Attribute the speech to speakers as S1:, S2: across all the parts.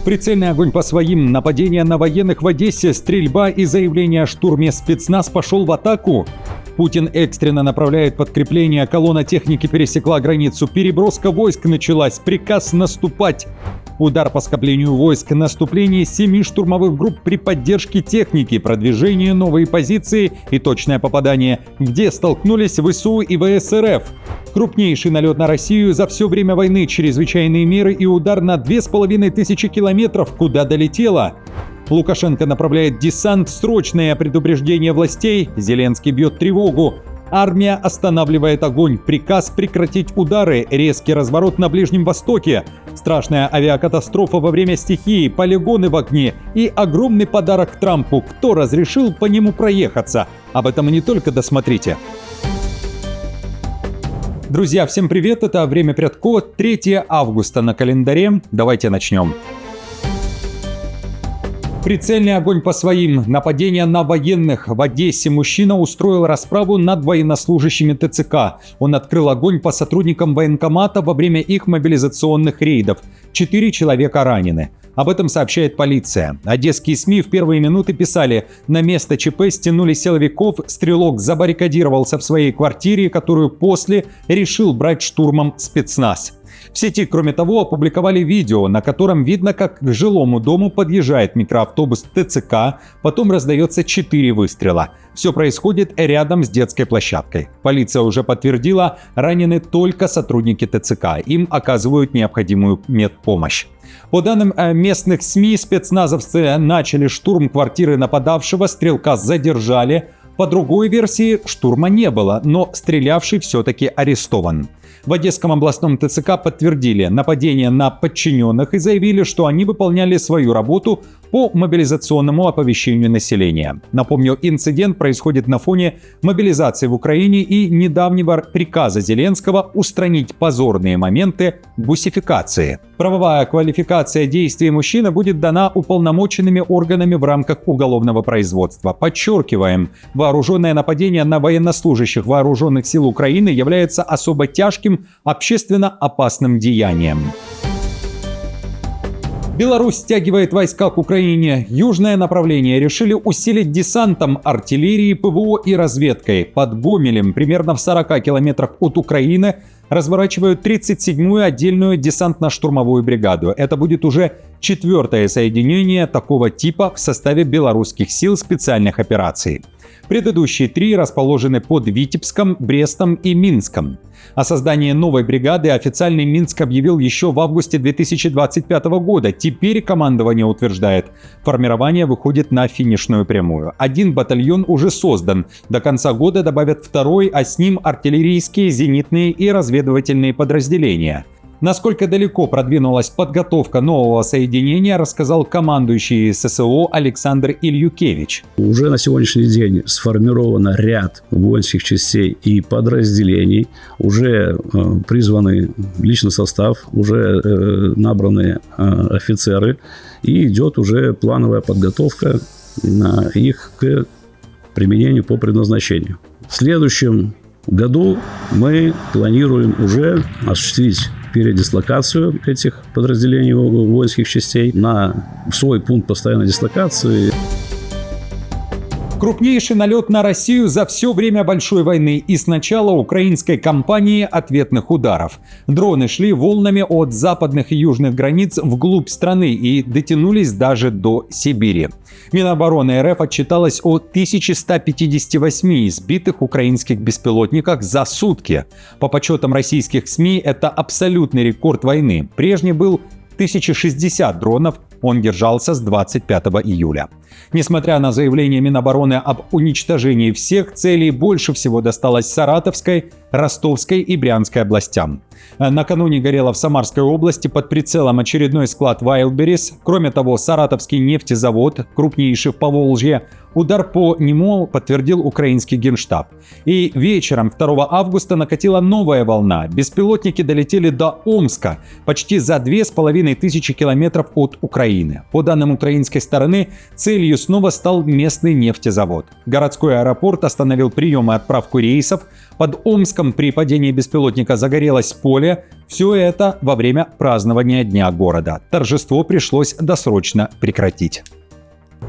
S1: Прицельный огонь по своим, нападение на военных в Одессе, стрельба и заявление о штурме, спецназ пошел в атаку. Путин экстренно направляет подкрепление, колонна техники пересекла границу, переброска войск началась, приказ наступать. Удар по скоплению войск, наступление 7 штурмовых групп при поддержке техники, продвижение, новые позиции и точное попадание, где столкнулись ВСУ и ВС РФ. Крупнейший налет на Россию за все время войны, чрезвычайные меры и удар на 2500 километров, куда долетело. Лукашенко направляет десант, срочное предупреждение властей, Зеленский бьет тревогу. Армия останавливает огонь, приказ прекратить удары, резкий разворот на Ближнем Востоке, страшная авиакатастрофа во время стихии, полигоны в огне и огромный подарок Трампу. Кто разрешил по нему проехаться? Об этом и не только досмотрите. Друзья, всем привет, это «Время Прядко», 3 августа на календаре. Давайте начнем. Прицельный огонь по своим, нападение на военных. В Одессе мужчина устроил расправу над военнослужащими ТЦК. Он открыл огонь по сотрудникам военкомата во время их мобилизационных рейдов. 4 человека ранены. Об этом сообщает полиция. Одесские СМИ в первые минуты писали: на место ЧП стянули силовиков, стрелок забаррикадировался в своей квартире, которую после решил брать штурмом спецназ. В сети, кроме того, опубликовали видео, на котором видно, как к жилому дому подъезжает микроавтобус ТЦК, потом раздается 4 выстрела. Все происходит рядом с детской площадкой. Полиция уже подтвердила, ранены только сотрудники ТЦК, им оказывают необходимую медпомощь. По данным местных СМИ, спецназовцы начали штурм квартиры нападавшего, стрелка задержали. По другой версии, штурма не было, но стрелявший все-таки арестован. В Одесском областном ТЦК подтвердили нападение на подчиненных и заявили, что они выполняли свою работу по мобилизационному оповещению населения. Напомню, инцидент происходит на фоне мобилизации в Украине и недавнего приказа Зеленского устранить позорные моменты гусификации. Правовая квалификация действий мужчины будет дана уполномоченными органами в рамках уголовного производства. Подчеркиваем, вооруженное нападение на военнослужащих вооруженных сил Украины является особо тяжким, общественно опасным деянием. Беларусь стягивает войска к Украине. Южное направление решили усилить десантом, артиллерией, ПВО и разведкой. Под Гомелем, примерно в 40 километрах от Украины, разворачивают 37-ю отдельную десантно-штурмовую бригаду. Это будет уже 4-е соединение такого типа в составе белорусских сил специальных операций. Предыдущие 3 расположены под Витебском, Брестом и Минском. О создании новой бригады официальный Минск объявил еще в августе 2025 года. Теперь командование утверждает, формирование выходит на финишную прямую. 1 батальон уже создан. До конца года добавят 2-й, а с ним артиллерийские, зенитные и разведывательные подразделения. Насколько далеко продвинулась подготовка нового соединения, рассказал командующий ССО Александр Ильюкевич.
S2: Уже на сегодняшний день сформировано ряд воинских частей и подразделений, уже призванный личный состав, уже набраны офицеры, и идет уже плановая подготовка на их к применению по предназначению. В следующем году мы планируем уже осуществить передислокацию этих подразделений воинских частей на свой пункт постоянной дислокации.
S1: Крупнейший налет на Россию за все время Большой войны и с начала украинской кампании ответных ударов. Дроны шли волнами от западных и южных границ вглубь страны и дотянулись даже до Сибири. Минобороны РФ отчиталась о 1158 сбитых украинских беспилотниках за сутки. По подсчетам российских СМИ, это абсолютный рекорд войны. Прежний был 1060 дронов, он держался с 25 июля. Несмотря на заявление Минобороны об уничтожении всех целей, больше всего досталось Саратовской, Ростовской и Брянской областям. Накануне горело в Самарской области под прицелом очередной склад Wildberries. Кроме того, Саратовский нефтезавод, крупнейший в Поволжье, удар по нему подтвердил украинский генштаб. И вечером 2 августа накатила новая волна. Беспилотники долетели до Омска, почти за 2500 километров от Украины. По данным украинской стороны, целью Целью снова стал местный нефтезавод. Городской аэропорт остановил прием и отправку рейсов. Под Омском при падении беспилотника загорелось поле. Все это во время празднования Дня города. Торжество пришлось досрочно прекратить.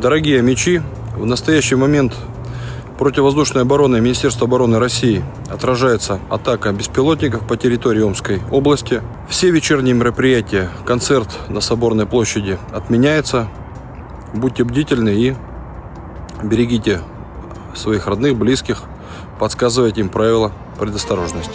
S3: Дорогие омичи, в настоящий момент противовоздушной обороны Министерства обороны России отражается атака беспилотников по территории Омской области. Все вечерние мероприятия, концерт на Соборной площади отменяется. Будьте бдительны и берегите своих родных, близких, подсказывайте им правила предосторожности.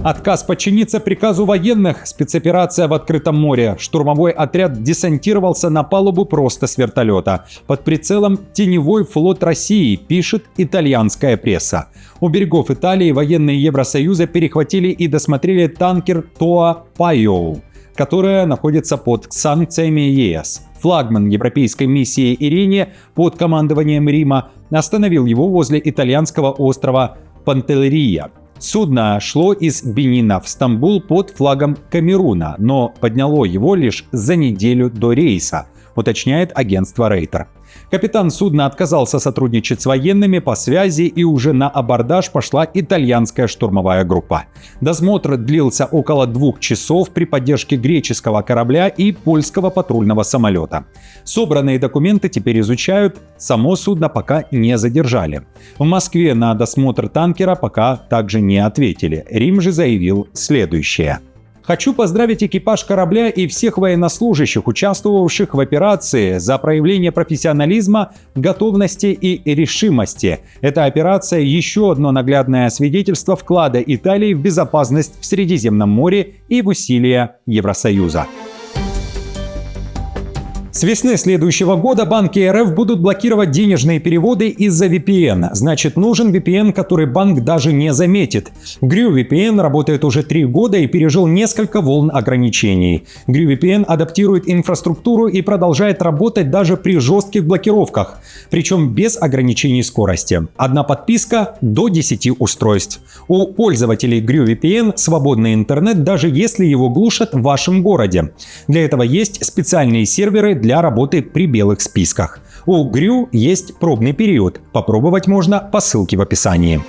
S1: Отказ подчиниться приказу военных, спецоперация в открытом море. Штурмовой отряд десантировался на палубу просто с вертолета. Под прицелом «Теневой флот России», пишет итальянская пресса. У берегов Италии военные Евросоюза перехватили и досмотрели танкер «Тоа Пайоу», которая находится под санкциями ЕС. Флагман европейской миссии «Ирине» под командованием Рима остановил его возле итальянского острова Пантелерия. Судно шло из Бенина в Стамбул под флагом Камеруна, но подняло его лишь за неделю до рейса, уточняет агентство Рейтер. Капитан судна отказался сотрудничать с военными по связи, и уже на абордаж пошла итальянская штурмовая группа. Досмотр длился около 2 часов при поддержке греческого корабля и польского патрульного самолета. Собранные документы теперь изучают, само судно пока не задержали. В Москве на досмотр танкера пока также не ответили. Рим же заявил следующее. Хочу поздравить экипаж корабля и всех военнослужащих, участвовавших в операции, за проявление профессионализма, готовности и решимости. Эта операция – еще одно наглядное свидетельство вклада Италии в безопасность в Средиземном море и в усилия Евросоюза. С весны следующего года банки РФ будут блокировать денежные переводы из-за VPN. Значит, нужен VPN, который банк даже не заметит. Gru VPN работает уже 3 года и пережил несколько волн ограничений. Gru VPN адаптирует инфраструктуру и продолжает работать даже при жестких блокировках, причем без ограничений скорости. Одна подписка до 10 устройств. У пользователей Gru VPN свободный интернет, даже если его глушат в вашем городе. Для этого есть специальные серверы для работы при белых списках. У Gru есть пробный период. Попробовать можно по ссылке в описании.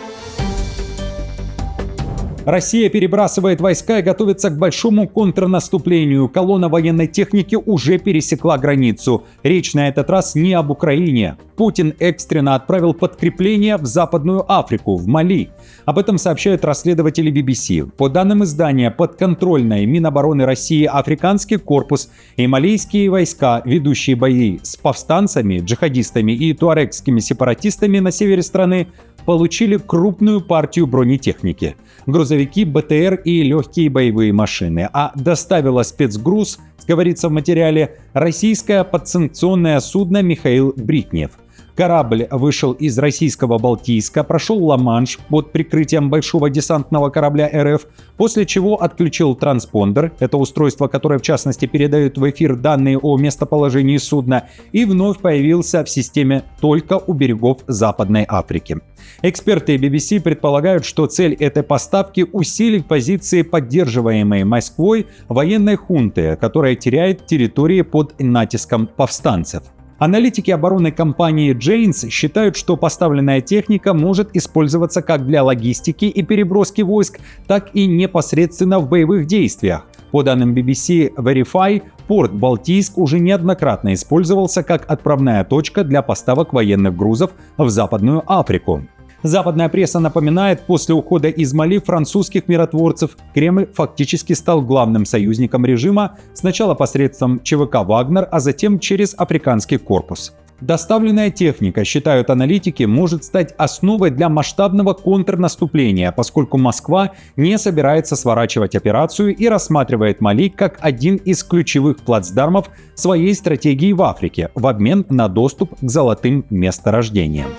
S1: Россия перебрасывает войска и готовится к большому контрнаступлению. Колонна военной техники уже пересекла границу. Речь на этот раз не об Украине. Путин экстренно отправил подкрепление в Западную Африку, в Мали. Об этом сообщают расследователи BBC. По данным издания, подконтрольной Минобороны России Африканский корпус и малийские войска, ведущие бои с повстанцами, джихадистами и туарегскими сепаратистами на севере страны, получили крупную партию бронетехники, грузовики, БТР и легкие боевые машины, а доставила спецгруз, говорится в материале, российское подсанкционное судно «Михаил Бритнев». Корабль вышел из российского Балтийска, прошел Ла-Манш под прикрытием большого десантного корабля РФ, после чего отключил транспондер, это устройство, которое в частности передает в эфир данные о местоположении судна, и вновь появился в системе только у берегов Западной Африки. Эксперты BBC предполагают, что цель этой поставки – усилить позиции поддерживаемой Москвой военной хунты, которая теряет территории под натиском повстанцев. Аналитики оборонной компании Janes считают, что поставленная техника может использоваться как для логистики и переброски войск, так и непосредственно в боевых действиях. По данным BBC Verify, порт Балтийск уже неоднократно использовался как отправная точка для поставок военных грузов в Западную Африку. Западная пресса напоминает, после ухода из Мали французских миротворцев Кремль фактически стал главным союзником режима, сначала посредством ЧВК «Вагнер», а затем через Африканский корпус. Доставленная техника, считают аналитики, может стать основой для масштабного контрнаступления, поскольку Москва не собирается сворачивать операцию и рассматривает Мали как один из ключевых плацдармов своей стратегии в Африке в обмен на доступ к золотым месторождениям.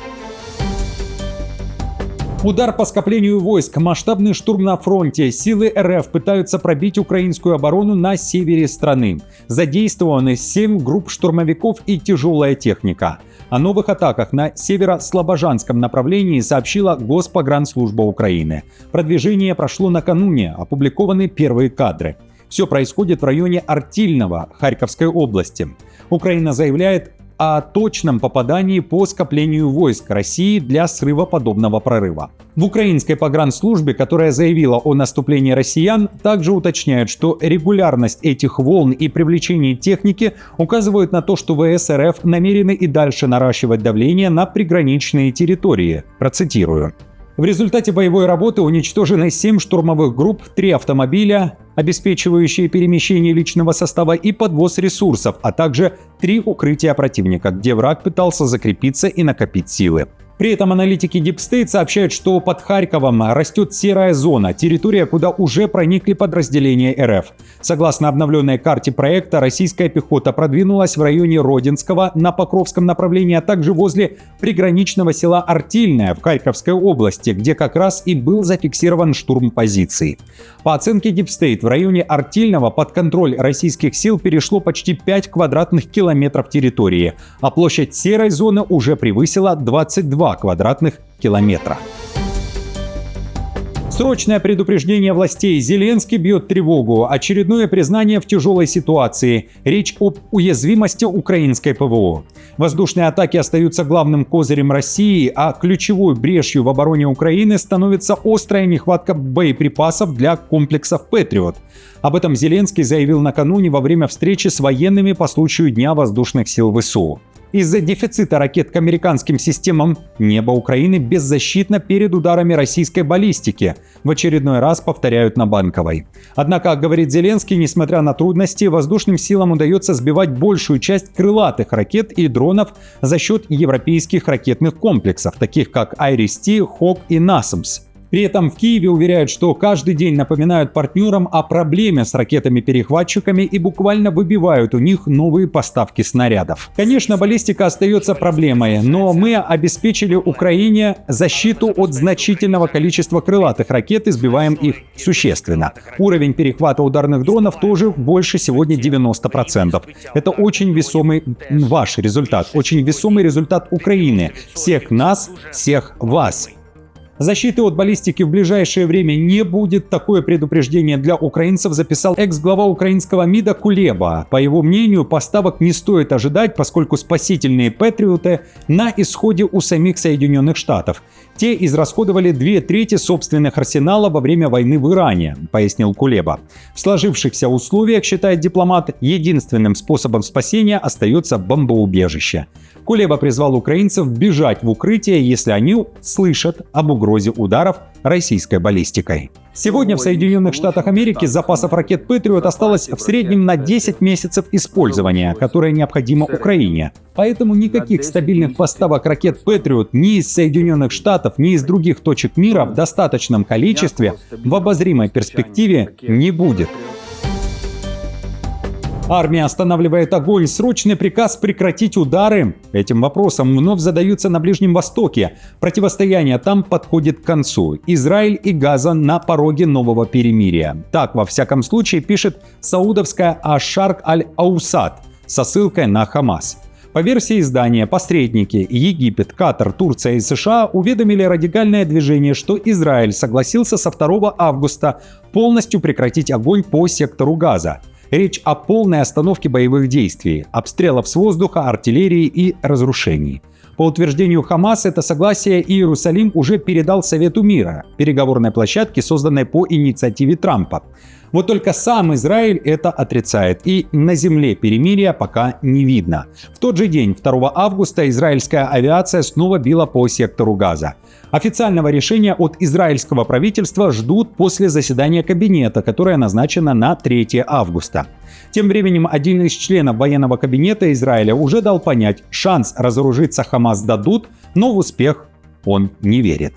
S1: Удар по скоплению войск, масштабный штурм на фронте. Силы РФ пытаются пробить украинскую оборону на севере страны. Задействованы 7 групп штурмовиков и тяжелая техника. О новых атаках на северо-слобожанском направлении сообщила Госпогранслужба Украины. Продвижение прошло накануне, опубликованы первые кадры. Все происходит в районе Артильного Харьковской области. Украина заявляет о точном попадании по скоплению войск России для срыва подобного прорыва. В украинской погранслужбе, которая заявила о наступлении россиян, также уточняют, что регулярность этих волн и привлечение техники указывают на то, что ВС РФ намерены и дальше наращивать давление на приграничные территории. Процитирую. В результате боевой работы уничтожены 7 штурмовых групп, 3 автомобиля, обеспечивающие перемещение личного состава и подвоз ресурсов, а также 3 укрытия противника, где враг пытался закрепиться и накопить силы. При этом аналитики Deep State сообщают, что под Харьковом растет серая зона, территория, куда уже проникли подразделения РФ. Согласно обновленной карте проекта, российская пехота продвинулась в районе Родинского на Покровском направлении, а также возле приграничного села Артильное в Харьковской области, где как раз и был зафиксирован штурм позиций. По оценке Deep State, в районе Артильного под контроль российских сил перешло почти 5 квадратных километров территории, а площадь серой зоны уже превысила 22 квадратных километра. Срочное предупреждение властей. Зеленский бьет тревогу. Очередное признание в тяжелой ситуации. Речь об уязвимости украинской ПВО. Воздушные атаки остаются главным козырем России, а ключевой брешью в обороне Украины становится острая нехватка боеприпасов для комплексов «Патриот». Об этом Зеленский заявил накануне во время встречи с военными по случаю Дня воздушных сил ВСУ. Из-за дефицита ракет к американским системам небо Украины беззащитно перед ударами российской баллистики, в очередной раз повторяют на Банковой. Однако, говорит Зеленский, несмотря на трудности, воздушным силам удается сбивать большую часть крылатых ракет и дронов за счет европейских ракетных комплексов, таких как Iris-T, Hawk и NASAMS. При этом в Киеве уверяют, что каждый день напоминают партнерам о проблеме с ракетами-перехватчиками и буквально выбивают у них новые поставки снарядов. Конечно, баллистика остается проблемой, но мы обеспечили Украине защиту от значительного количества крылатых ракет и сбиваем их существенно. Уровень перехвата ударных дронов тоже больше сегодня 90%. Это очень весомый ваш результат, очень весомый результат Украины. Всех нас, всех вас. Защиты от баллистики в ближайшее время не будет, такое предупреждение для украинцев записал экс-глава украинского МИДа Кулеба. По его мнению, поставок не стоит ожидать, поскольку спасительные «Патриоты» на исходе у самих Соединенных Штатов. Те израсходовали 2/3 собственных арсеналов во время войны в Иране, пояснил Кулеба. В сложившихся условиях, считает дипломат, единственным способом спасения остается бомбоубежище. Кулеба призвал украинцев бежать в укрытие, если они слышат об угрозе ударов российской баллистикой. Сегодня в Соединенных Штатах Америки запасов ракет «Патриот» осталось в среднем на 10 месяцев использования, которое необходимо Украине. Поэтому никаких стабильных поставок ракет «Патриот» ни из Соединенных Штатов, ни из других точек мира в достаточном количестве в обозримой перспективе не будет. Армия останавливает огонь. Срочный приказ прекратить удары. Этим вопросом вновь задаются на Ближнем Востоке. Противостояние там подходит к концу. Израиль и Газа на пороге нового перемирия. Так, во всяком случае, пишет саудовская Аш-Шарк Аль-Аусад со ссылкой на Хамас. По версии издания, посредники Египет, Катар, Турция и США уведомили радикальное движение, что Израиль согласился со 2 августа полностью прекратить огонь по сектору Газа. Речь о полной остановке боевых действий, обстрелов с воздуха, артиллерии и разрушений. По утверждению Хамас, это согласие Иерусалим уже передал Совету мира, переговорной площадке, созданной по инициативе Трампа. Вот только сам Израиль это отрицает, и на земле перемирия пока не видно. В тот же день, 2 августа, израильская авиация снова била по сектору Газа. Официального решения от израильского правительства ждут после заседания кабинета, которое назначено на 3 августа. Тем временем один из членов военного кабинета Израиля уже дал понять, шанс разоружиться Хамас дадут, но в успех он не верит.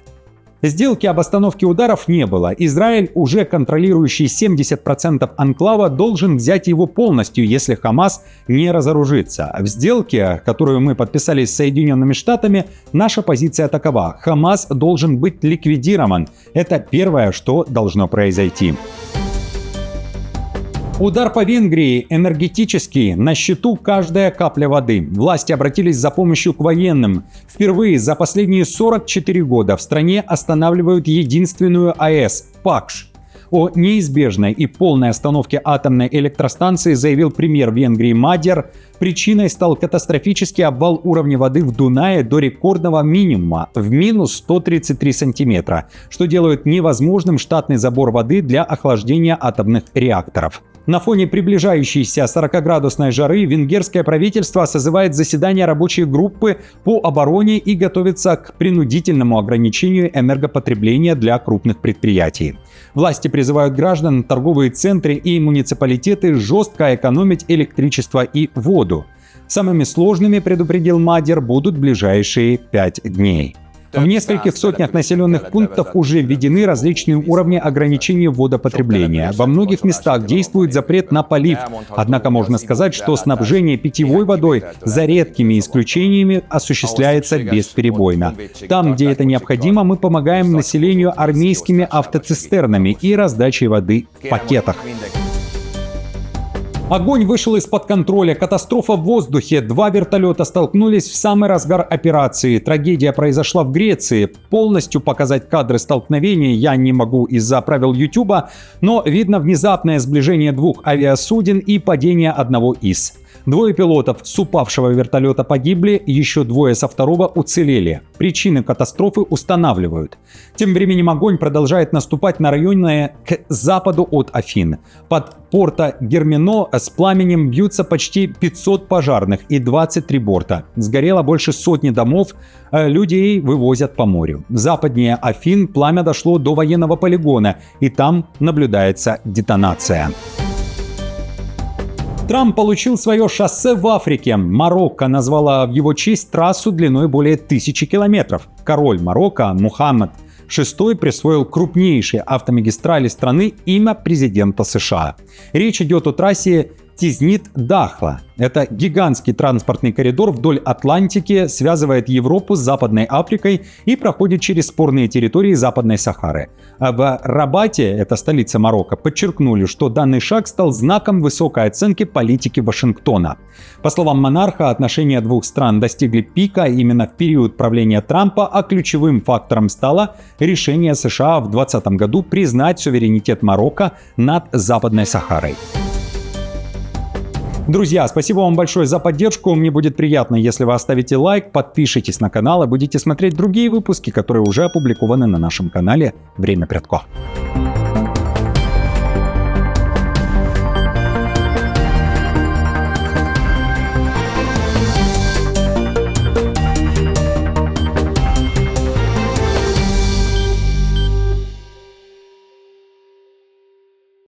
S1: Сделки об остановке ударов не было. Израиль, уже контролирующий 70% анклава, должен взять его полностью, если Хамас не разоружится. В сделке, которую мы подписали с Соединенными Штатами, наша позиция такова: Хамас должен быть ликвидирован. Это первое, что должно произойти. Удар по Венгрии энергетический, на счету каждая капля воды. Власти обратились за помощью к военным. Впервые за последние 44 года в стране останавливают единственную АЭС – Пакш. О неизбежной и полной остановке атомной электростанции заявил премьер Венгрии Мадьяр. Причиной стал катастрофический обвал уровня воды в Дунае до рекордного минимума в минус 133 сантиметра, что делает невозможным штатный забор воды для охлаждения атомных реакторов. На фоне приближающейся 40-градусной жары венгерское правительство созывает заседание рабочей группы по обороне и готовится к принудительному ограничению энергопотребления для крупных предприятий. Власти призывают граждан, торговые центры и муниципалитеты жестко экономить электричество и воду. Самыми сложными, предупредил Мадьяр, будут ближайшие 5 дней. В нескольких сотнях населенных пунктов уже введены различные уровни ограничения водопотребления. Во многих местах действует запрет на полив. Однако можно сказать, что снабжение питьевой водой, за редкими исключениями, осуществляется бесперебойно. Там, где это необходимо, мы помогаем населению армейскими автоцистернами и раздачей воды в пакетах. Огонь вышел из-под контроля. Катастрофа в воздухе. 2 вертолета столкнулись в самый разгар операции. Трагедия произошла в Греции. Полностью показать кадры столкновения я не могу из-за правил Ютуба, но видно внезапное сближение 2 авиасуден и падение одного из. 2 пилотов с упавшего вертолета погибли, еще 2 со второго уцелели. Причины катастрофы устанавливают. Тем временем огонь продолжает наступать на районе к западу от Афин. Под порта Гермино с пламенем бьются почти 500 пожарных и 23 борта. Сгорело больше сотни домов, людей вывозят по морю. Западнее Афин пламя дошло до военного полигона, и там наблюдается детонация. Трамп получил свое шоссе в Африке. Марокко назвала в его честь трассу длиной более 1000 километров. Король Марокко Мухаммед VI присвоил крупнейшей автомагистрали страны имя президента США. Речь идет о трассе Тизнит-Дахла. Это гигантский транспортный коридор вдоль Атлантики, связывает Европу с Западной Африкой и проходит через спорные территории Западной Сахары. А в Рабате, это столица Марокко, подчеркнули, что данный шаг стал знаком высокой оценки политики Вашингтона. По словам монарха, отношения 2 стран достигли пика именно в период правления Трампа, а ключевым фактором стало решение США в 2020 году признать суверенитет Марокко над Западной Сахарой. Друзья, спасибо вам большое за поддержку. Мне будет приятно, если вы оставите лайк, подпишитесь на канал и будете смотреть другие выпуски, которые уже опубликованы на нашем канале «Время Прядко».